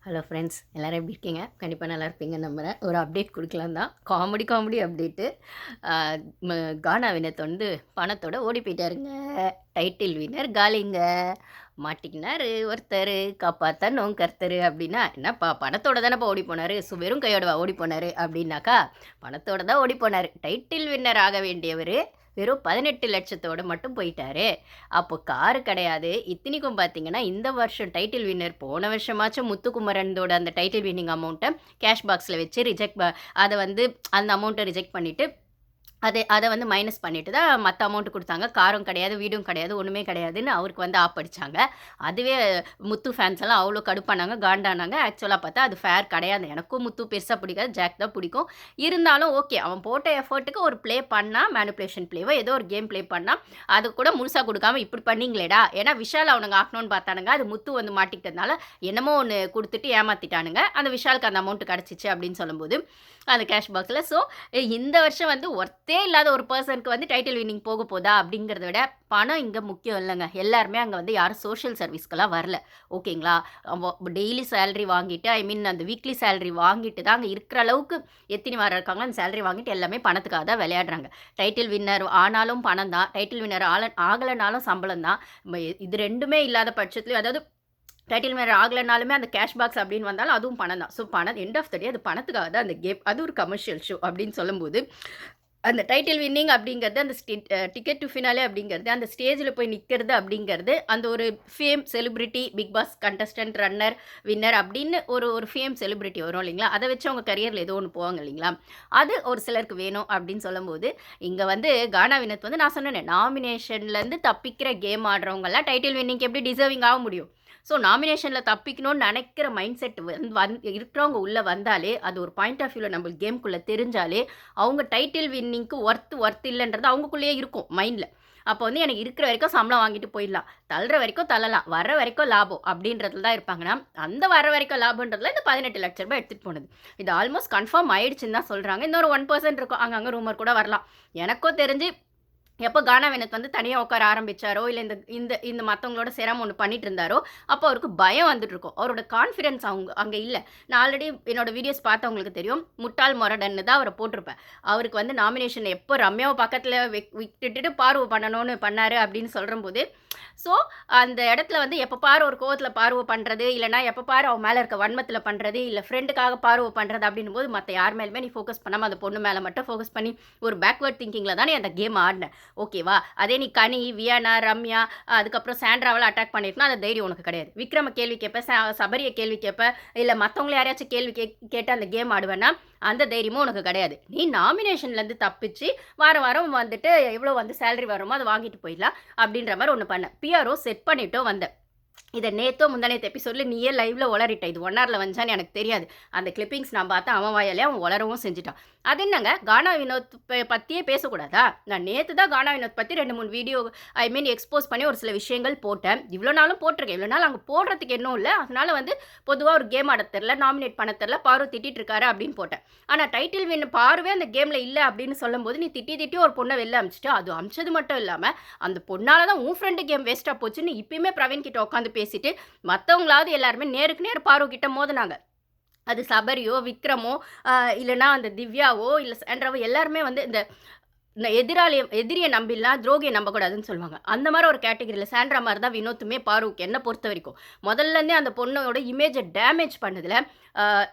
Hello friends, எல்லோரும் எப்படி இருக்கீங்க? கண்டிப்பாக நல்லா இருப்பீங்கன்னு நம்புகிறேன். ஒரு அப்டேட் கொடுக்கலாம் தான். Comedy update. ஆ ம கானா வினோத் வந்து பணத்தோட ஓடி போயிட்டாருங்க. டைட்டில் வின்னர் காலிங்க. மாட்டிக்கினாரு ஒருத்தரு, காப்பாத்தணும் கர்த்தரு அப்படின்னா, என்னப்பா பணத்தோட தானப்பா ஓடி போனாரு. வெறும் கையோடவா ஓடி போனாரு அப்படின்னாக்கா, பணத்தோட தான் ஓடி போனாரு. டைட்டில் வின்னர் ஆக வேண்டியவரு, வெறும் 18,00,000தோட மட்டும் போயிட்டாரு. அப்போ காரு கிடையாது. இத்தனைக்கும் பார்த்தீங்கன்னா, இந்த வருஷம் டைட்டில் வின்னர் போன வருஷமாச்சும் முத்துக்குமரனோட அந்த டைட்டில் வின்னிங் அமௌண்ட்ட கேஷ் பாக்ஸ்ல வச்சு அத வந்து அந்த அமௌண்ட்ட ரிஜெக்ட் பண்ணிட்டு அத வந்து மைனஸ் பண்ணிட்டு தான் மத்த அமௌண்ட் குடுத்தாங்க. காரும் கிடையாது, வீடும் கிடையாது, ஒண்ணுமே கிடையாதுன்னு அவருக்கு வந்து ஆப்படிச்சாங்க. அதுவே முத்து ஃபேன்ஸ் எல்லாம் அவ்ளோ கடுப்பானாங்க, காண்டானாங்க. ஆக்சுவலா பார்த்தா அது ஃபேர் கிடையாது. எனக்கும் முத்து பெருசா பிடிக்காது. ஜாக் தான் பிடிக்கும். இருந்தாலும் ஓகே. அவன் போட்ட எஃபோர்ட்டுக்கு ஒரு ப்ளே பண்ணா, மேனிபுலேஷன் ப்ளேவோ ஏதோ ஒரு கேம் ப்ளே பண்ணா, அது கூட முழுசா குடுக்காம இப்படி பண்ணீங்களேடா! ஏன்னா விஷால் அவனுங்க ஆக்கணும்னு பார்த்தானுங்க. அது முத்து வந்து மாட்டிக்கிட்டதுனால என்னமோ ஒண்ணு குடுத்துட்டு ஏமாத்திட்டானுங்க. அந்த விஷாலுக்கு அந்த அமௌண்ட் கிடைச்சிச்சு அப்படின்னு சொல்லும்போது, அந்த கேஷ் பாக்ஸ்ல. ஸோ இந்த வருஷம் வந்து ஒர்த்தே இல்லாத ஒரு பெர்சனுக்கு வந்து டைட்டில் வின்னிங் போக போதா அப்படிங்கிறத விட பணம் இங்கே முக்கியம் இல்லைங்க. எல்லாருமே அங்கே வந்து யாரும் சோஷியல் சர்வீஸ்க்கெல்லாம் வரல. ஓகேங்களா? டெய்லி சேலரி வாங்கிட்டு அந்த வீக்லி சேலரி வாங்கிட்டு தான் அங்கே இருக்கிற அளவுக்கு எத்தனை வாரம் இருக்காங்களோ அந்த சேலரி வாங்கிட்டு எல்லாமே பணத்துக்காக தான் விளையாடுறாங்க. டைட்டில் வின்னர் ஆனாலும் பணம் தான். டைட்டில் வின்னர் ஆகலைனாலும் சம்பளம் தான். இது ரெண்டுமே இல்லாத பட்சத்துலையும் அதாவது டைட்டில் வின்னர் ஆகலைனாலுமே அந்த கேஷ் பாக்ஸ் அப்படின்னு வந்தாலும் அதுவும் பணம் தான். ஸோ பணம் எண்ட் ஆஃப் த டே அது பணத்துக்காக தான் அந்த கேம். அது ஒரு கமர்ஷியல் ஷோ அப்படின்னு சொல்லும்போது அந்த டைட்டில் வின்னிங் அப்படிங்கிறது அந்த டிக்கெட் டு ஃபினாலே அப்படிங்கிறது அந்த ஸ்டேஜில் போய் நிற்கிறது அப்படிங்கிறது அந்த ஒரு fame celebrity Bigg Boss contestant runner winner அப்படின்னு ஒரு ஒரு ஃபேம் செலிபிரிட்டி வரும் இல்லைங்களா, அதை வச்சு அவங்க கரியரில் ஏதோ ஒன்று போவாங்க இல்லைங்களா, அது ஒரு சிலருக்கு வேணும் அப்படின்னு சொல்லும்போது இங்கே வந்து கானா வினோத் வந்து நான் சொன்னேன் நாமினேஷன்லேருந்து தப்பிக்கிற கேம் ஆடுறவங்கெல்லாம் டைட்டில் வின்னிங்க்கு எப்படி டிசர்விங் ஆக முடியும். ஸோ நாமினேஷனில் தப்பிக்கணும்னு நினைக்கிற மைண்ட் செட் இருக்கிறவங்க உள்ளே வந்தாலே அது ஒரு பாயிண்ட் ஆஃப் வியூவில் நம்மளுக்கு கேம்குள்ளே தெரிஞ்சாலே அவங்க டைட்டில் வின்னிங்க்கு ஒர்த் இல்லைன்றது அவங்களுக்குள்ளேயே இருக்கும் மைண்டில். அப்போ வந்து எனக்கு இருக்கிற வரைக்கும் சம்பளம் வாங்கிட்டு போயிடலாம், தள்ளுற வரைக்கும் தள்ளலாம், வர்ற வரைக்கும் லாபம் அப்படின்றதுல தான் இருப்பாங்கன்னா அந்த வர வரைக்கும் லாபன்றதுல இந்த 18,00,000 எடுத்துகிட்டு போனது இது ஆல்மோஸ்ட் கன்ஃபார்ம் ஆயிடுச்சுன்னு தான் சொல்கிறாங்க. இன்னொரு 1% இருக்கும், அங்கங்கே ரூமர் கூட வரலாம். எனக்கும் தெரிஞ்சு எப்போ கானா வினோத் வந்து தனியாக உட்கார ஆரம்பிச்சாரோ இல்லை இந்த இந்த இந்த மற்றவங்களோட சிரமம் ஒன்று பண்ணிட்டு இருந்தாரோ அப்போ அவருக்கு பயம் வந்துட்டு இருக்கும். அவரோட கான்ஃபிடன்ஸ் அங்கே இல்லை. நான் ஆல்ரெடி என்னோட வீடியோஸ் பார்த்தவங்களுக்கு தெரியும், முட்டாள் மொரடன்னு தான் அவரை போட்டிருப்பேன். அவருக்கு வந்து நாமினேஷன் எப்போ ரம்யாவை பக்கத்தில் விட்டுட்டு பார்வை பண்ணணும்னு பண்ணார் அப்படின்னு சொல்கிற போது ஸோ அந்த இடத்துல வந்து எப்போ பாரு ஒரு கோவத்தில் பார்வை பண்ணுறது, இல்லைனா எப்போ பாரு அவன் மேலே இருக்க வன்மத்தில் பண்ணுறது, இல்லை ஃப்ரெண்டுக்காக பார்வை பண்ணுறது அப்படின்னும் போது மற்ற யார் மேலுமே நீ ஃபோக்கஸ் பண்ணாமல் அந்த பொண்ணு மேலே மட்டும் ஃபோக்கஸ் பண்ணி ஒரு பேக்வேர்ட் திங்கிங்கில் தானே அந்த கேம் ஆடினேன். ஓகேவா? அதே நீ கனி, வியானா, ரம்யா, அதுக்கப்புறம் சாண்ட்ராவெல்லாம் அட்டாக் பண்ணியிருக்கனா அந்த தைரியம் உனக்கு கிடையாது. விக்ரம கேள்வி கேட்ப, சபரியை கேள்வி கேட்ப, இல்லை மற்றவங்கள யாரையாச்சும் கேள்வி கேட்டு அந்த கேம் ஆடுவேன்னா அந்த தைரியமும் உனக்கு கிடையாது. நீ நாமினேஷன்லேருந்து தப்பிச்சு வாரம் வாரம் வந்துட்டு எவ்வளோ வந்து சேலரி வருமோ அதை வாங்கிட்டு போயிடலாம் அப்படின்ற மாதிரி ஒன்று பண்ண. பிஆர்ஓ செட் பண்ணிட்டோ வந்தேன். இதை நேத்தோ முந்தானேத்து எபிசோட்ல நீயே லைவ்ல உளறிட்ட. இது 1 ஹவர்ல வந்துச்சான்னு எனக்கு தெரியாது. அந்த கிளிப்பிங்ஸ் நான் பார்த்தேன். அவன் வாயாலே அவன் உளரவும் செஞ்சுட்டான். அது என்னங்க கானா வினோத் பற்றியே பேசக்கூடாதா? நான் நேற்று தான் கானா வினோத் பற்றி 2-3 வீடியோ எக்ஸ்போஸ் பண்ணி ஒரு சில விஷயங்கள் போட்டேன். இவ்வளோ நாளும் போட்டிருக்கேன். இவ்வளோ நாள் அங்கே போடுறதுக்கு இன்னும் இல்லை. அதனால வந்து பொதுவாக ஒரு கேம் ஆட தெரில, நாமினேட் பண்ண தெரில, பாரு திட்டிட்டு இருக்காரு அப்படின்னு போட்டேன். ஆனால் டைட்டில் வின் பாருவே அந்த கேமில் இல்லை அப்படின்னு சொல்லும்போது நீ திட்டி ஒரு பொண்ணை வெளில அமிச்சிட்டு அது அமிச்சது மட்டும் இல்லாமல் அந்த பொண்ணால் தான் உன் ஃப்ரெண்டு கேம் வேஸ்ட்டாக போச்சுன்னு இப்பயுமே பிரவீன் கிட்ட உட்காந்து பேசிட்டு மற்றவங்களாவது எல்லாருமே நேருக்கு நேர் பாரு கிட்ட மோதினாங்க. அது சபரியோ, விக்ரமோ, இல்லைனா அந்த திவ்யாவோ, இல்லை சாண்ட்ராவோ எல்லாருமே வந்து இந்த எதிரியை நம்பிடலாம், துரோகியை நம்பக்கூடாதுன்னு சொல்லுவாங்க. அந்த மாதிரி ஒரு கேட்டகரியில் சாண்ட்ரா மாதிரி தான் வினோத்துமே பாருவுக்கு என்ன பொறுத்த வரைக்கும். முதல்லேருந்தே அந்த பொண்ணோட இமேஜை டேமேஜ் பண்ணதில்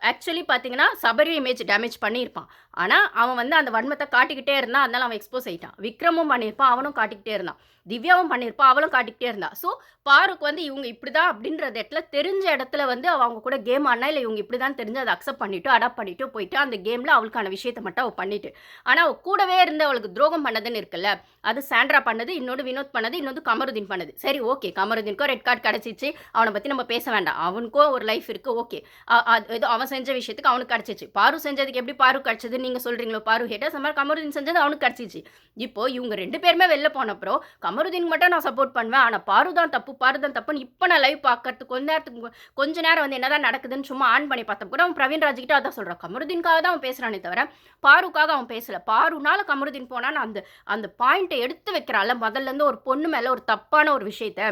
ஆக்சுவலி பார்த்தீங்கன்னா சபரியும் இமேஜ் டேமேஜ் பண்ணியிருப்பான். ஆனால் அவன் வந்து அந்த வன்மத்தை காட்டிக்கிட்டே இருந்தான். அதனால அவன் எக்ஸ்போஸ் ஆகிட்டான். விக்ரமும் பண்ணியிருப்பான், அவனும் காட்டிக்கிட்டே இருந்தான். திவ்யாவும் பண்ணியிருப்பான், அவளும் காட்டிக்கிட்டே இருந்தா. ஸோ பாருக்கு வந்து இவங்க இப்படி தான் அப்படின்றது இடத்துல தெரிஞ்ச இடத்துல வந்து அவங்க கூட கேம் ஆடினா இல்லை இவங்க இப்படி தான் தெரிஞ்சு அதை அக்செப்ட் பண்ணிவிட்டு அடாப்ட் பண்ணிவிட்டு போயிட்டு அந்த கேமில் அவளுக்கான விஷயத்தை மட்டும் அவள் பண்ணிட்டு. ஆனால் அவள் கூடவே இருந்து அவளுக்கு துரோகம் பண்ணதுன்னு இருக்குல்ல, அது சாண்ட்ரா பண்ணது, இன்னொரு வினோத் பண்ணது, இன்னொரு கமருதீன் பண்ணது. சரி ஓகே, கமருதீனுக்கோ ரெட் கார்டு கிடச்சிச்சு, அவனை பற்றி நம்ம பேச வேண்டாம். அவனுக்கோ ஒரு லைஃப் இருக்குது, ஓகே. ஏதோ அவன் செஞ்ச விஷயத்துக்கு அவனுக்கு கிடச்சிச்சு. பாரு செஞ்சதுக்கு எப்படி பாரு கிடச்சதுன்னு நீங்கள் சொல்கிறீங்களோ, பாரு ஹேட்டர்ஸ் மாதிரி கமருதீன் செஞ்சது அவனுக்கு கிடச்சிச்சு. இப்போ இவங்க 2 பேருமே வெளில போனப்பறம் கமருதீன் மட்டும் நான் சப்போர்ட் பண்ணுவேன், ஆனால் பாரு தான் தப்புன்னு இப்போ நான் லைவ் பார்க்கறதுக்கு கொஞ்ச நேரம் வந்து என்னதான் நடக்குதுன்னு சும்மா ஆன் பண்ணி பார்த்தப்ப கூட அவன் பிரவீன் ராஜ்கிட்ட அதான் சொல்கிறான். கமருதீனுக்காக தான் அவன் பேசுகிறானே தவிர பாருக்காக அவன் பேசல. பாருனால கமருதீன் போனான்னு அந்த அந்த பாயிண்ட்டை எடுத்து வைக்கிறாள். முதல்ல இருந்து ஒரு பொண்ணு மேலே ஒரு தப்பான ஒரு விஷயத்த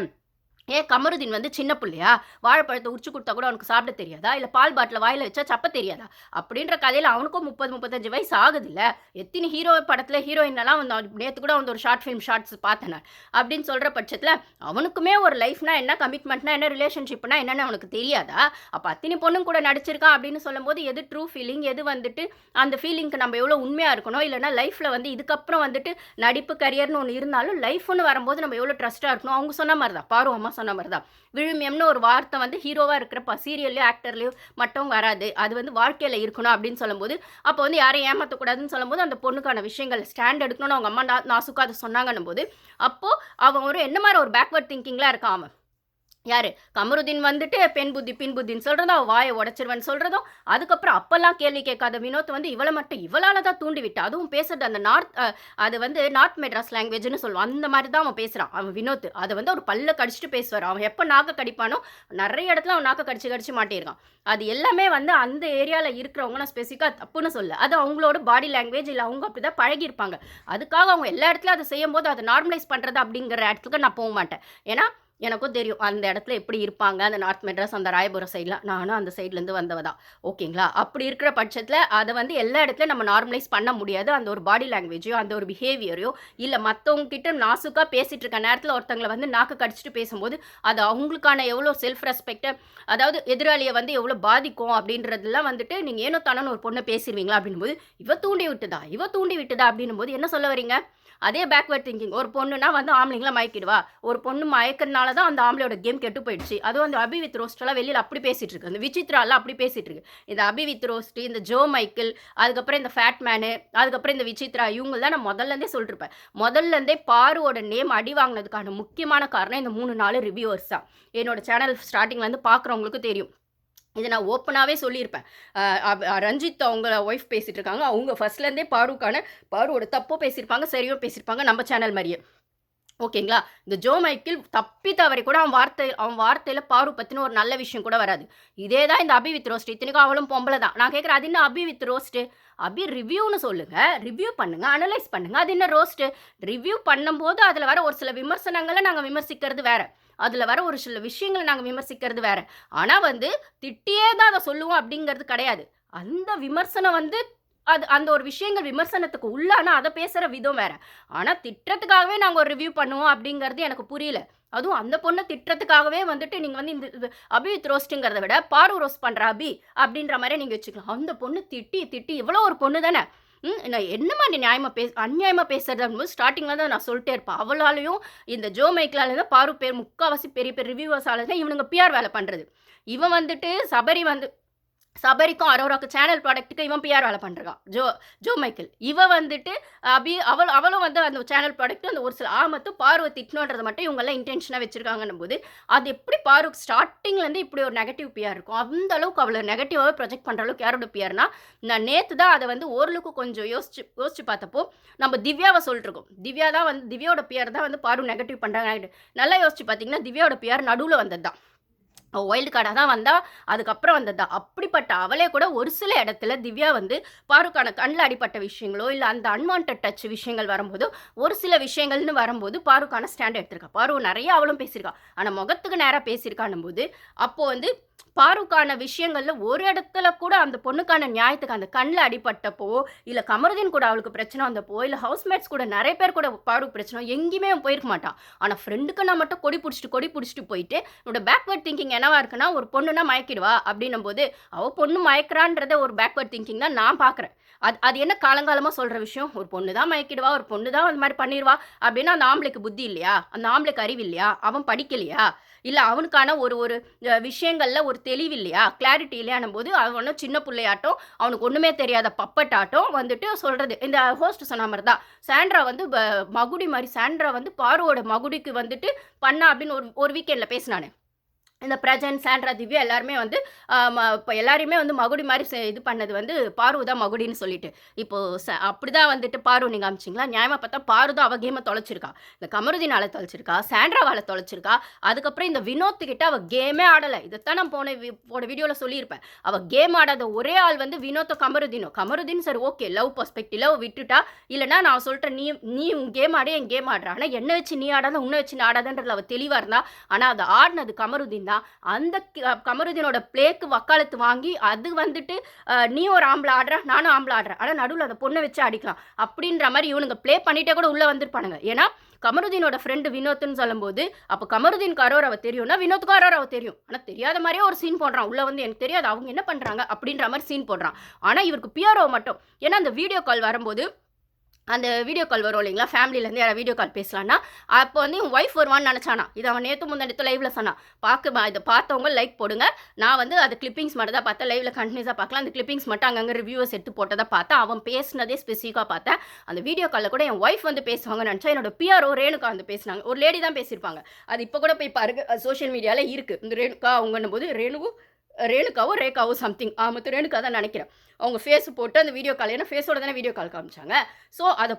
ஏன் கமருதீன் வந்து சின்ன புள்ளையா? வாழைப்பழத்த உரிச்சு குடுத்தா கூட அவனுக்கு சாப்பிட தெரியாதா? இல்ல பால் பாட்டில வாயில வச்சா சப்ப தெரியாதா? அப்படின்ற கதையில அவனுக்கும் 30, 35 வயசு ஆகுதுல்ல. எத்தினி ஹீரோ படத்துல ஹீரோயினெல்லாம் வந்து நேத்து கூட வந்து ஒரு ஷார்ட் ஃபிலிம் ஷார்ட்ஸ் பார்த்தேன் நான். அப்படின்னு சொல்ற பட்சத்துல, அவனுக்குமே ஒரு லைஃப்னா என்ன, கமிட்மெண்ட்னா என்ன, ரிலேஷன்ஷிப்னா என்னன்னு அவனுக்கு தெரியாதா? அப்ப அத்தினி பொண்ணுங்க கூட நடிச்சிருக்கான் அப்படின்னு சொல்லும்போது, எது ட்ரூ ஃபீலிங், எது வந்துட்டு அந்த ஃபீலிங்க்கு நம்ம எவ்வளோ உண்மையா இருக்கணும், இல்லன்னா லைஃப்ல வந்து இதுக்கப்புறம் வந்துட்டு நடிப்பு கரியர்னு ஒண்ணு இருந்தாலும், லைஃப்ன்னு வரும்போது நம்ம எவ்வளோ ட்ரஸ்ட்டா இருக்கணும். அவங்க சொன்ன மாரி தான். பாரு அம்மா சொன்ன மாரி தான். விழுமியம்னு ஒரு வார்த்தை வந்து ஹீரோவா இருக்கிற சீரியல்லயோ, ஆக்டர்லயோ மட்டும் வராது. அது வந்து வாழ்க்கையில இருக்கணும் அப்படின்னு சொல்லும்போது, அப்போ வந்து யாரையும் ஏமாத்தக்கூடாதுன்னு சொல்லும்போது, அந்த பொண்ணுக்கான விஷயங்கள் ஸ்டாண்ட் எடுக்கணும்னு அவங்க அம்மா நாசூக்கா அத சொன்னாங்கன்னும் போது, அப்போ அவன் ஒரு என்ன மாரி ஒரு பேக்வர்ட் திங்கிங்ல இருக்கான் அவன். யாரு? கமருதீன் வந்துட்டு பெண் புத்தி, பின் புத்தின்னு சொல்றதும், அவ வாய உடைச்சிருவேன்னு சொல்றதும், அதுக்கப்புறம் அப்பல்லாம் கேள்வி கேட்காத வினோத் வந்து இவள மட்டும் இவளால தான் தூண்டி விட்டா. அதுவும் பேசுறது அந்த அது வந்து நார்த் மெட்ராஸ் லாங்குவேஜ்ன்னு சொல்லுவோம். அந்த மாரி தான் அவன் பேசுறான். அவன் வினோத். அத வந்து ஒரு பல்ல கடிச்சுட்டு பேசுவாரு. அவன் எப்ப நாக்க கடிப்பானோ, நெறைய இடத்துல அவன் நாக்க கடிச்சு கடிச்சு மாட்டியிருக்கான். அது எல்லாமே வந்து அந்த ஏரியால இருக்கிறவங்க நான் ஸ்பெசிஃபிக்கா தப்புன்னு சொல்லல. அது அவங்களோட பாடி லாங்குவேஜ் இல்ல அவங்க அப்படிதான் பழகியிருப்பாங்க. அதுக்காக அவங்க எல்லா இடத்துலயும் அத செய்யும்போது அத நார்மலைஸ் பண்றது அப்படிங்கிற இடத்துக்கு நான் மாட்டேன். ஏன்னா எனக்கும் தெரியும். அந்த இடத்துல எப்படி இருப்பாங்க. அந்த நார்த் மெட்ராஸ், அந்த ராயபுரம் சைட்லாம். நானும் அந்த சைட்லேருந்து வந்தவ தான். ஓகேங்களா? அப்படி இருக்கிற பட்சத்தில, அத வந்து எல்லா இடத்துலயும் நம்ம நார்மலைஸ் பண்ண முடியாது. அந்த ஒரு பாடி லாங்குவேஜையோ, அந்த ஒரு பிஹேவியரையோ, இல்ல மத்தவங்க கிட்ட நாசூக்கா பேசிட்டு இருக்க நேரத்தில ஒருத்தங்கள வந்து நாக்க கடிச்சுட்டு பேசும்போது, அது அவங்களுக்கான எவ்வளோ செல்ஃப் ரெஸ்பெக்ட்ட அதாவது எதிராளிய வந்து எவ்வளோ பாதிக்கும் அப்படின்றதெல்லாம் வந்துட்டு, நீங்க ஏனோ தானோன்னு ஒரு பொண்ண பேசிருவீங்களா? அப்படின்னும்போது, இவ தூண்டி விட்டுதா அப்படின்னும்போது என்ன சொல்ல வரீங்க? அதே பேக்வர்ட் திங்கிங். ஒரு பொண்ணுனா வந்து ஆம்பளைங்கள மயக்கிடுவா. ஒரு பொண்ணு மயக்கிறனால தான் அந்த ஆம்பளையோட கேம் கெட்டு போயிடுச்சு. அதுவும் அந்த அபி வித் ரோஸ்ட்லாம் வெளியில அப்படி பேசிட்டு இருக்கு. அந்த விசித்ராலாம் அப்படி பேசிட்டு இருக்கு. இந்த அபி வித் ரோஸ்ட், இந்த ஜோ மைக்கேல், அதுக்கப்புறம் இந்த ஃபேட் மேனு, அதுக்கப்புறம் இந்த விசித்ரா இவங்கலாம் நான் முதல்ல இருந்தே சொல்லிருப்பேன். முதல்ல இருந்தே பாருவோட நேம் அடி வாங்கினதுக்கான முக்கியமான காரணம் இந்த 3, 4 ரிவ்யூவர்ஸ் தான். என்னோட சேனல் ஸ்டார்ட்டிங்ல இருந்து பார்க்குறவங்களுக்கு தெரியும். இத நான் ஓப்பனாவே சொல்லியிருப்பேன். ரஞ்சித் அவங்க ஒய்ஃப் பேசிட்டு இருக்காங்க. அவங்க ஃபர்ஸ்ட்லேருந்தே பாருவோட தப்போ பேசியிருப்பாங்க, சரியோ பேசியிருப்பாங்க நம்ம சேனல் மாரியே. ஓகேங்களா? இந்த ஜோ மைக்கேல் தப்பி தவறி கூட அவன் வார்த்தையில பாரு பத்தின ஒரு நல்ல விஷயம் கூட வராது. இதே தான் இந்த அபி வித் ரோஸ்ட். இத்தனைக்கும் அவளும் பொம்பள தான். நான் கேட்கிறேன் அது என்ன அபி வித் ரோஸ்ட்டு? அபி ரிவ்யூன்னு சொல்லுங்க. ரிவ்யூ பண்ணுங்க. அனலைஸ் பண்ணுங்க. அது என்ன ரோஸ்ட்டு? ரிவ்யூ பண்ணும்போது அதில வர ஒரு சில விமர்சனங்கள நாங்க விமர்சிக்கிறது வேற. அதில வர ஒரு சில விஷயங்கள நாங்க விமர்சிக்கிறது வேற. ஆனா வந்து திட்டியே தான் அத சொல்லுவோம் அப்படிங்கிறது கிடையாது. அந்த விமர்சனம் வந்து அந்த ஒரு விஷயங்கள் விமர்சனத்துக்கு உள்ளானா அத பேசுற விதம் வேற. ஆனா திட்டுறதுக்காகவே நாங்க ஒரு ரிவ்யூ பண்ணுவோம் அப்படிங்கிறது எனக்கு புரியல. அதுவும் அந்த பொண்ண திட்டுறதுக்காகவே வந்துட்டு நீங்க வந்து இந்த அபி வித் ரோஸ்ட்ங்கிறத விட பாரு ரோஸ்ட் பண்ற அபி அப்படின்ற மாரி நீங்க வச்சுக்கலாம். அந்த பொண்ணு திட்டி திட்டி இவ்வளோ ஒரு பொண்ணு தானே. நான் என்னம்மா நீ அநியாயமா பேசுறது அப்படிங்கும்போது ஸ்டார்ட்டிங்ல தான் நான் சொல்லிட்டே இருப்பேன். அவளாலயும் இந்த ஜோ மைக்கேலால தான் பாரு பேர் முக்காவாசி பெரிய பெரிய ரிவ்யூவர்ஸால தான் இவனுங்க பிஆர் வேலை பண்றது. இவன் வந்துட்டு சபரிக்கும் அரோராக்கும் சேனல் ப்ராடக்ட்டுக்கு இவன் பிஆர் வேலை பண்றான். Joe Michael. இவ வந்துட்டு அவளும் வந்து அந்த சேனல் ப்ராடக்ட் அந்த ஒரு சில மட்டும் பார்வ திட்டணுன்றத மட்டும் இவங்கலாம் இன்டென்ஷனா வச்சிருக்காங்கன்னும் போது, அது எப்படி பாருக்கு ஸ்டார்ட்டிங்லேருந்து இப்படி ஒரு நெகட்டிவ் பிஆர் இருக்கும். அந்த அளவுக்கு அவள நெகட்டிவாவே ப்ரொஜெக்ட் பண்ற அளவுக்கு யாரோட பிஆர்னா, நான் நேத்து தான் அத வந்து ஓரளவுக்கு கொஞ்சம் யோசிச்சு பார்த்தப்போ, நம்ம திவ்யாவ சொல்லிட்டுருக்கோம். திவ்யாவோட பிஆர் தான் வந்து பாரு நெகட்டிவ் பண்றாங்க. நல்லா யோசிச்சு பார்த்தீங்கன்னா, திவ்யாவோட பிஆர் நடுவுல வந்தது தான். வைல்டு கார்டா தான் வந்தா. அதுக்கப்புறம் வந்தது தான். அப்படிப்பட்ட அவளே கூட ஒரு சில இடத்துல திவ்யா வந்து பாருக்கான கண்ல அடிபட்ட விஷயங்களோ, இல்ல அந்த அன்வான்டட் டச் விஷயங்கள் வரும்போதோ, ஒரு சில விஷயங்கள்னு வரும்போது பாருக்கான ஸ்டாண்ட் எடுத்திருக்கா. பாரு நெறைய அவளும் பேசியிருக்கா. ஆனா முகத்துக்கு நேரா பேசியிருக்கான்னும்போது, அப்போ வந்து பாருக்கான விஷயங்கள்ல ஒரு இடத்துல கூட அந்த பொண்ணுக்கான நியாயத்துக்கு அந்த கண்ல அடிபட்டப்போ, இல்ல கமருதீன் கூட அவளுக்கு பிரச்சனை வந்தப்போ, இல்ல ஹவுஸ்மேட்ஸ் கூட நெறைய பேர் கூட பாருக்கு பிரச்சனை எங்கேயுமே அவன் போயிருக்க மாட்டான். ஆனா ஃப்ரெண்டுக்குன்னா மட்டும் கொடி புடிச்சுட்டு போயிட்டு, என்னோட பேக்வர்ட் திங்கிங் என்னவா இருக்குன்னா, ஒரு பொண்ணுன்னா மயக்கிடுவா அப்படின்னும்போது, அவ பொண்ணு மயக்குறான்றத ஒரு பேக்வர்ட் திங்கிங் தான் நான் பார்க்குறேன். அது என்ன காலங்காலமா சொல்ற விஷயம்? ஒரு பொண்ணு தான் மயக்கிடுவா, ஒரு பொண்ணு தான் அந்த மாரி பண்ணிருவா அப்படின்னா, அந்த ஆம்பளைக்கு புத்தி இல்லையா? அந்த ஆம்பளைக்கு அறிவு இல்லையா? அவன் படிக்கலையா? இல்ல அவனுக்கான ஒரு ஒரு விஷயங்கள்ல ஒரு தெளிவு இல்லையா? கிளாரிட்டி இல்லையான்னும்போது, அவன் ஒண்ணும் சின்ன புள்ளையாட்டம், அவனுக்கு ஒண்ணுமே தெரியாத பப்பட்டாட்டம் வந்துட்டு சொல்றது. இந்த ஹோஸ்ட் சொன்ன மாரி தான். சாண்ட்ரா வந்து மகுடி மாரி சாண்ட்ரா வந்து பாருவோட மகுடிக்கு வந்துட்டு பண்ணா அப்படின்னு ஒரு ஒரு வீக்கெண்ட்ல பேசினானே. இந்த பிரஜன், சாண்ட்ரா, திவ்யா எல்லாருமே வந்து இப்போ எல்லாரையுமே வந்து மகுடி மாதிரி இது பண்ணது வந்து பாரு தான் மகுடின்னு சொல்லிட்டு. இப்போ அப்படிதான் வந்துட்டு பாரு நீங்க காமிச்சிங்களா? நியாயமா பார்த்தா பாரு தான் அவ கேம தொலைச்சிருக்கா. இந்த கமருதீனால தொலைச்சிருக்கா, சாண்ட்ராவால தொலைச்சிருக்கா. அதுக்கப்புறம் இந்த வினோத் கிட்ட அவ கேமே ஆடல. இதைத்தான் நான் போன வீடியோல சொல்லியிருப்பேன். அவ கேம் ஆடாத ஒரே ஆள் வந்து வினோத்தோ கமருதீனோ. கமருதீன் சரி ஓகே லவ் பெர்ஸ்பெக்டிவ்ல விட்டுட்டா. இல்லைன்னா நான் சொல்லிட்டேன் நீ உன் கேம் ஆடு என் கேம் ஆடுறா. ஆனால் என்ன வச்சு நீ ஆடாத உன்னை வச்சு நீ ஆடாதன்றதுல அவ தெளிவா இருந்தா. ஆனால் அதை ஆடினது கமருதீன் தான். அந்த கமருதீனோட பிளேக்கு வக்காலத்து வாங்கி அது வந்துட்டு நீ ஒரு ஆம்பளை ஆடுற நானும் ஆம்பளை ஆடுறேன் ஆனால் நடுவில் அந்த பொண்ணை வச்சு அடிக்கலாம் அப்படின்ற மாதிரி இவனுங்க பிளே பண்ணிட்டே கூட உள்ள வந்திருப்பானுங்க. ஏன்னா கமருதீனோட ஃப்ரெண்டு வினோத்னு சொல்லும்போது அப்போ கமருதீனுக்கு அரோராவை தெரியும்னா வினோத்துக்கும் அரோராவை தெரியும். ஆனால் தெரியாத மாதிரியே ஒரு சீன் போடுறான். உள்ள வந்து எனக்கு தெரியாது அவங்க என்ன பண்ணுறாங்க அப்படின்ற மாதிரி சீன் போடுறான். ஆனால் இவருக்கு பிஆர்ஓ மட்டும் ஏன்னா அந்த வீடியோ கால் வரும்போது அந்த வீடியோ கால் வரும் இல்லைங்களா ஃபேமிலியிலேருந்து யாராவது வீடியோ கால் பேசலான்னா அப்போ வந்து என் ஒய்ஃப் வருவான்னு நினச்சானா. இதை அவன் நேற்று முந்தானத்து லைவில் சொன்னான். இதை பார்த்தவங்க லைக் போடுங்க. நான் வந்து அது கிளிப்பிங்ஸ் மட்டும் தான் பார்த்தேன். லைவில் கண்டினியூஸாக பார்க்கலாம். அந்த கிளிப்பிங்ஸ் மட்டும் அங்கங்கே ரிவ்யூவர்ஸ் எடுத்து போட்டதை பார்த்தேன். அவன் பேசினதே ஸ்பெசிஃபிக்காக பார்த்தேன். அந்த வீடியோ காலில் கூட என் ஒய்ஃப் வந்து பேசுவாங்கன்னு நினச்சா என்னோட பிஆர்ஓ ரேணுகா வந்து பேசினாங்க. ஒரு லேடி தான் பேசியிருப்பாங்க. அது இப்போ கூட போய் பாருங்க சோஷியல் மீடியாவில் இருக்குது. இந்த ரேணுகா அவங்கன்னும் போது ரேணுகாவோ ரேகாவோ சம்திங் மொத்தம் ரேணுகா தான் நினைக்கிறேன். அவங்க ஃபேஸ் போட்டு அந்த வீடியோ கால் ஏன்னா ஃபேஸோட தானே வீடியோ கால் காமிச்சாங்க. ஸோ அதை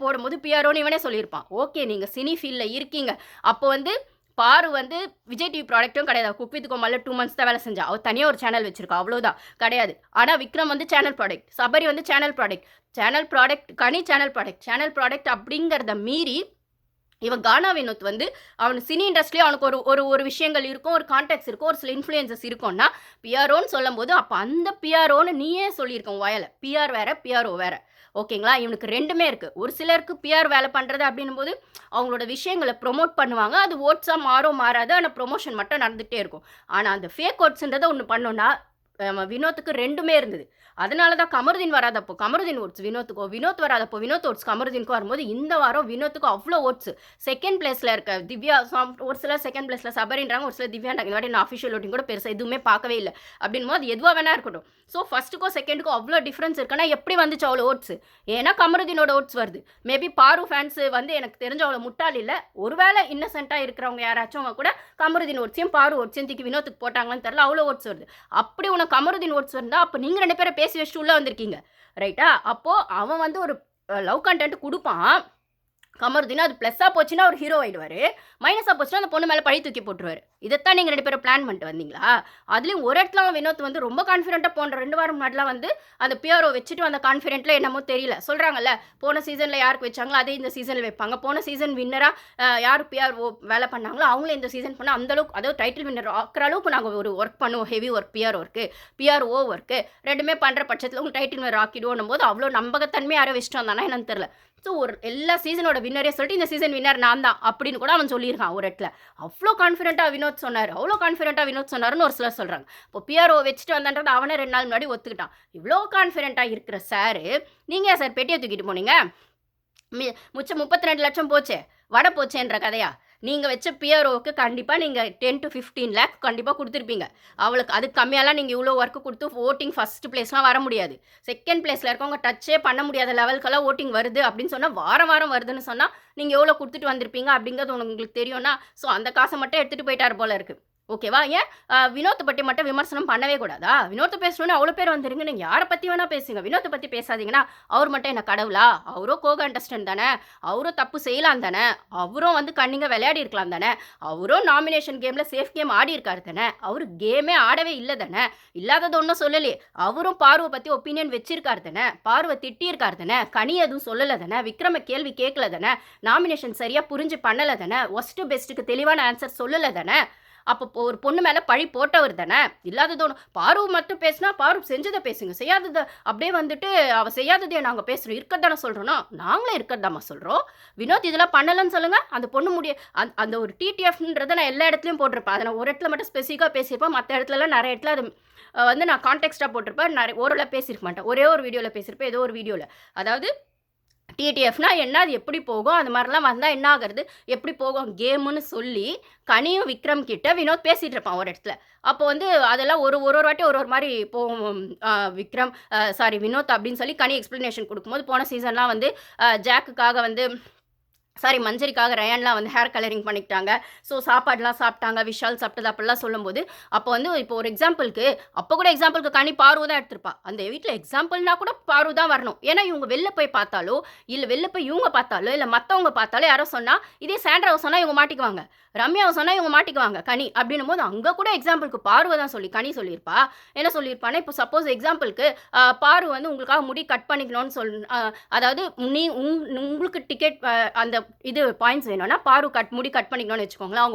போடும்போது பிஆர்ஓன்னு இவனே சொல்லியிருப்பான். ஓகே நீங்கள் சினி ஃபீல்டில் இருக்கீங்க. அப்போ வந்து பாரு வந்து விஜய் டிவி ப்ராடக்ட்டும் கிடையாது. குக் வித் கோமாளில் 2 months தான் வேலை செஞ்சா. அவள் தனியாக ஒரு சேனல் வச்சிருக்கா அவ்வளோதான் கிடையாது. ஆனால் விக்ரம் வந்து சேனல் ப்ராடக்ட், சபரி வந்து சேனல் ப்ராடக்ட், கனி சேனல் ப்ராடக்ட் அப்படிங்கிறத மீறி இவன் கானா வினோத் வந்து அவன் சினி இண்டஸ்ட்ரியிலே அவனுக்கு ஒரு விஷயங்கள் இருக்கும், ஒரு கான்டாக்ட்ஸ் இருக்கும், ஒரு சில இன்ஃப்ளூயன்சஸ் இருக்கும்னா பிஆர்ஓன்னு சொல்லும் போது அப்போ அந்த பிஆர்ஓன்னு நீயே சொல்லியிருக்கோம் வாயால். பிஆர் வேற பிஆர்ஓ வேற. ஓகேங்களா? இவனுக்கு ரெண்டுமே இருக்குது. ஒரு சிலருக்கு பிஆர் வேலை பண்ணுறது அப்படின்னும் போது அவங்களோட விஷயங்களை ப்ரொமோட் பண்ணுவாங்க. அது ஓட்ஸாக மாறாது. ஆனால் ப்ரொமோஷன் மட்டும் நடந்துகிட்டே இருக்கும். ஆனால் அந்த ஃபேக் ஓட்ஸுன்றதை ஒன்று பண்ணோன்னா வினோத்துக்கு ரெண்டுமே இருந்தது. அதனால தான் கமருதீன் வராதப்போ கமருதீன் ஓட்ஸ் வினோத்துக்கோ, வினோத் வராதப்போ வினோத் ஓட்ஸ் கமருதீனுக்கும் வரும்போது இந்த வாரம் வினோத்துக்கு அவ்வளோ ஓட்ஸ். செகண்ட் பிளேஸில் இருக்க திவ்யா ஒரு சிலர் செகண்ட் பிளேஸில் சபரின்றாங்க, ஒரு சிலர் திவ்யான்றாங்க. இந்த வாட்டி நான் அஃபிஷியல் ஓட்டிங் கூட பெருசாக எதுவுமே பார்க்கவே இல்லை. அப்படின்னும் அது எதுவாக வேணா இருக்கட்டும். ஸோ ஃபஸ்ட்டுக்கும் செகண்டுக்கும் அவ்வளோ டிஃப்ரென்ஸ் இருக்குன்னா எப்படி வந்துச்சு அவ்வளோ ஓட்ஸ்? ஏன்னா கமருதீனோட ஓட்ஸ் வருது. மேபி பாரு ஃபேன்ஸ் வந்து எனக்கு தெரிஞ்ச அவ்வளோ முட்டாள் இல்லை. ஒருவேளை இன்னசென்ட்டாக இருக்கிறவங்க யாராச்சும் அவங்க கூட கமருதீன் ஓட்ஸையும் பாரு ஓட்ஸையும் தூக்கி வினோத்துக்கு போட்டாங்கன்னு தெரியல. அவ்வளோ ஓட்ஸ் வருது. அப்படி உனக்கு கமருதீன் ஓட்ஸ் இருந்தால் அப்போ நீங்கள் 2 பேரை பேசி வச்சுட்டு உள்ளே வந்திருக்கீங்க ரைட்டா? அப்போது அவன் வந்து ஒரு லவ் கண்டென்ட் கொடுப்பான். கமருதீன் அது ப்ளஸ்ஸாக போச்சுன்னா ஒரு ஹீரோ ஆகிடுவார், மைனஸாக போச்சுன்னா அந்த பொண்ணு மேலே பழி தூக்கி போட்டுருவார். இதைத்தான் நீங்கள் 2 பேரும் பிளான் பண்ணிட்டு வந்தீங்களா? அதுலேயும் ஒரு இடத்துல வினோத் வந்து ரொம்ப கான்ஃபிடென்ட்டாக போன்ற 2 வாரம் முன்னாடிலாம் வந்து அந்த பிஆர்ஓ வச்சுட்டு அந்த கான்ஃபிடென்ட்டில் என்னமோ தெரியல சொல்கிறாங்கல்ல. போன சீசனில் யாருக்கு வச்சாங்களோ அதே இந்த சீசனில் வைப்பாங்க. போன சீசன் வின்னராக யார் பிஆர்ஓ வேலை பண்ணாங்களோ அவங்களே இந்த சீசன் பண்ணால் அந்தளவுக்கு அதாவது டைட்டில் வின்னர் ஆக்கிற அளவுக்கு நாங்கள் ஒரு ஒர்க் பண்ணுவோம். ஹெவி ஒர்க் பிஆர்ஓ ஒர்க்கு ரெண்டுமே பண்ணுற பட்சத்தில் உங்களுக்கு டைட்டில் வின்னர் ஆக்கிடுவோம் போது அவ்வளோ நம்பகத்தன்மை யாரோ வச்சுட்டு வந்தானா என்னன்னு தெரில. ஸோ ஒரு எல்லா சீசனோட வின்னரே சொல்லிட்டு இந்த சீசன் வின்னர் நான் தான் அப்படின்னு கூட அவன் சொல்லியிருக்கான் ஒரு இடத்துல. அவ்வளோ கான்ஃபிடென்ட்டாக வினோத் சொன்னாருன்னு ஒரு சிலர் சொல்கிறாங்க. இப்போ பிஆர்ஓ வச்சுட்டு வந்தான்றது அவனே 2 நாள் முன்னாடி ஒத்துக்கிட்டான். இவ்வளோ கான்ஃபிடென்ட்டாக இருக்கிற சார் நீங்கள் சார் பெட்டியை தூக்கிட்டு போனீங்க? மிச்சம் 32 லட்சம் போச்சே வடை போச்சேன்ற கதையா? நீங்கள் வச்ச பிஆர்ஓவுக்கு கண்டிப்பாக நீங்கள் 10 to 15 lakh கண்டிப்பாக கொடுத்துருப்பீங்க. அவளுக்கு அதுக்கு கம்மியாலாம் நீங்கள் இவ்வளோ ஒர்க்கு கொடுத்து ஓட்டிங் ஃபஸ்ட்டு பிளேஸ்லாம் வர முடியாது. செகண்ட் பிளேஸில் இருக்கவங்க டச்சே பண்ண முடியாத லெவலுக்கெல்லாம் ஓட்டிங் வருது அப்படின்னு சொன்னால் வாரம் வருதுன்னு சொன்னால் நீங்கள் எவ்வளோ கொடுத்துட்டு வந்திருப்பீங்க அப்படிங்கிறது உங்களுக்கு தெரியும்னா ஸோ அந்த காசை மட்டும் எடுத்துகிட்டு போயிட்டார் போல இருக்குது. ஓகேவா? ஏன் வினோத்தை பற்றி மட்டும் விமர்சனம் பண்ணவே கூடாதா? வினோத்தை பேசணுன்னு அவ்வளோ பேர் வந்துருங்க. நீங்கள் யாரை பற்றி வேணால் பேசுங்க, வினோத்தை பற்றி பேசாதீங்கன்னா அவர் மட்டும் என்ன கடவுளா? அவரும் கண்டஸ்டன்ட் தானே, அவரும் தப்பு செய்யலாம் தானே, அவரும் வந்து கண்ணிங்க விளையாடி இருக்கலாம் தானே, அவரும் நாமினேஷன் கேமில் சேஃப் கேம் ஆடி இருக்காரு தானே, அவரு கேமே ஆடவே இல்லை தானே, இல்லாதது ஒன்றும் சொல்லலையே. அவரும் பார்வை பற்றி ஒப்பீனியன் வச்சிருக்காரு தானே, பார்வை திட்டியிருக்காரு தானே, கனி எதுவும் சொல்லலை தானே, விக்ரம கேள்வி கேட்கல தானே, நாமினேஷன் சரியாக புரிஞ்சு பண்ணலை தானே, ஒஸ்ட்டு பெஸ்ட்டுக்கு தெளிவான ஆன்சர் சொல்லலை தானே. அப்போ ஒரு பொண்ணு மேலே பழி போட்டவர் தானே. இல்லாதது ஒன்று பாரு மட்டும் பேசினா பாரு செஞ்சதை பேசுங்க, செய்யாததை அப்படியே வந்துட்டு அவள் செய்யாததையே நாங்கள் பேசுகிறோம் இருக்கிறதானே சொல்கிறோன்னா நாங்களே இருக்கிறதாம்மா சொல்கிறோம். வினோத் இதெல்லாம் பண்ணலன்னு சொல்லுங்கள். அந்த பொண்ணு அந்த ஒரு டிடிஎஃப்ன்றதை நான் எல்லா இடத்துலையும் போட்டிருப்பேன். அதை நான் ஒரு இடத்துல மட்டும் ஸ்பெசிஃபிக்காக பேசியிருப்பேன். மற்ற இடத்துலலாம் நிறைய இடத்துல அது வந்து நான் கான்டெக்ஸ்டாக போட்டிருப்பேன். நிறைய ஓரளவு பேசியிருக்க மாட்டேன். ஒரே ஒரு வீடியோவில் பேசியிருப்பேன். ஏதோ ஒரு வீடியோவில் அதாவது டிடிஎஃப்னா என்ன, அது எப்படி போகும், அது மாதிரிலாம் வந்தால் என்ன ஆகிறது, எப்படி போகும் கேமுன்னு சொல்லி கனியும் விக்ரம் கிட்ட வினோத் பேசிகிட்டு இருப்பான் ஒரு இடத்துல. அப்போ வந்து அதெல்லாம் ஒரு வாட்டி ஒரு மாதிரி போகும். வினோத் அப்படின்னு சொல்லி கனி எக்ஸ்ப்ளனேஷன் கொடுக்கும்போது போன சீசன்லாம் வந்து ஜாக்குக்காக வந்து சாரி மஞ்சரிக்காக ரயான்லாம் வந்து ஹேர் கலரிங் பண்ணிக்கிட்டாங்க. ஸோ சாப்பாடுலாம் சாப்பிட்டாங்க. விஷால் சாப்பிட்டது அப்படிலாம் சொல்லும்போது, அப்போ வந்து இப்போ ஒரு எக்ஸாம்பிளுக்கு அப்போ கூட எக்ஸாம்பிளுக்கு கனி பார்வ தான் எடுத்திருப்பா. அந்த வீட்ல எக்ஸாம்பிள்னா கூட பார்வ தான் வரணும். ஏன்னா இவங்க வெளில போய் பார்த்தாலோ, இல்ல வெளில போய் இவங்க பார்த்தாலோ, இல்ல மத்தவங்க பார்த்தாலோ யாரோ சொன்னா, இதே சாண்ட்ராவ சொன்னா இவங்க மாட்டிக்குவாங்க. ரம்யாவ சொன்னா இவங்க மாட்டிக்குவாங்க கனி. அப்படின்னும்போது அங்க கூட எக்ஸாம்பிளுக்கு பார்வ தான் சொல்லி கனி சொல்லியிருப்பா. என்ன சொல்லியிருப்பான்னா, இப்போ சப்போஸ் எக்ஸாம்பிளுக்கு பாரு வந்து உங்களுக்காக முடி கட் பண்ணிக்கணும்னு அதாவது உங்களுக்கு டிக்கெட் அந்த இது பாயிண்ட்ஸ் வேணும்னா, முடி கட் பண்ணிக்கணும்னு வச்சுக்கோங்களேன். அவங்க